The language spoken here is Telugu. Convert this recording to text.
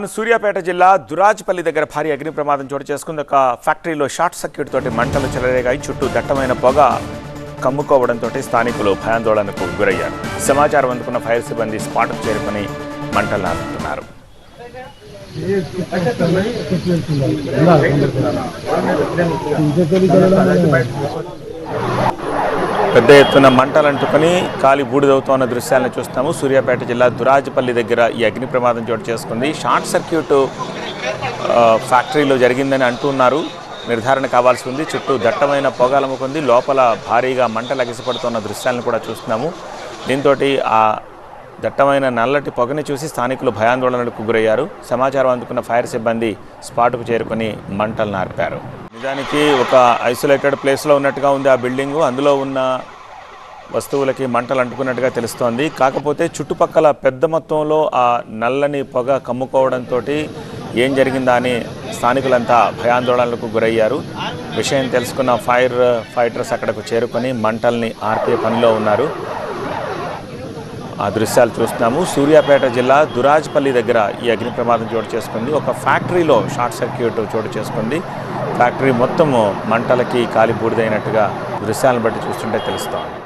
సూర్యాపేట జిల్లా దురాజ్పల్లి దగ్గర భారీ అగ్ని ప్రమాదం చోటు చేసుకుంది. ఒక ఫ్యాక్టరీలో షార్ట్ సర్క్యూట్ తోటి మంటలు చెలరేగాయి. చుట్టూ దట్టమైన పొగ కమ్ముకోవడంతో స్థానికులు భయాందోళనకు గురయ్యారు. సమాచారం అందుకున్న ఫైర్ సిబ్బంది స్పాట్కు చేరుకుని మంటలు ఆపుతున్నారు. పెద్ద ఎత్తున మంటలు అంటుకొని కాలి బూడిదవుతున్న దృశ్యాలను చూస్తాము. సూర్యాపేట జిల్లా దురాజ్పల్లి దగ్గర ఈ అగ్ని ప్రమాదం చోటు చేసుకుంది. షార్ట్ సర్క్యూట్ ఫ్యాక్టరీలో జరిగిందని అంటున్నారు. నిర్ధారణ కావాల్సి ఉంది. చుట్టూ దట్టమైన పొగ అలుముకుంది. లోపల భారీగా మంటలు ఎగసిపడుతున్న దృశ్యాలను కూడా చూస్తున్నాము. దీంతో ఆ దట్టమైన నల్లటి పొగని చూసి స్థానికులు భయాందోళనకు గురయ్యారు. సమాచారం అందుకున్న ఫైర్ సిబ్బంది స్పాట్కు చేరుకుని మంటలు నార్పారు. నిజానికి ఒక ఐసోలేటెడ్ ప్లేస్లో ఉన్నట్టుగా ఉంది ఆ బిల్డింగు. అందులో ఉన్న వస్తువులకి మంటలు అంటుకున్నట్టుగా తెలుస్తోంది. కాకపోతే చుట్టుపక్కల పెద్ద మొత్తంలో ఆ నల్లని పొగ కమ్ముకోవడంతో ఏం జరిగిందా అని స్థానికులంతా భయాందోళనలకు గురయ్యారు. విషయం తెలుసుకున్న ఫైర్ ఫైటర్స్ అక్కడకు చేరుకొని మంటల్ని ఆర్పే పనిలో ఉన్నారు. ఆ దృశ్యాలు చూస్తున్నాము. సూర్యాపేట జిల్లా దురాజ్పల్లి దగ్గర ఈ అగ్ని ప్రమాదం చోటు చేసుకుంది. ఒక ఫ్యాక్టరీలో షార్ట్ సర్క్యూట్ చోటు చేసుకుంది. ఫ్యాక్టరీ మొత్తము మంటలకి కాలి బూడిదైనట్టుగా దృశ్యాలను బట్టి చూస్తుంటే తెలుస్తోంది.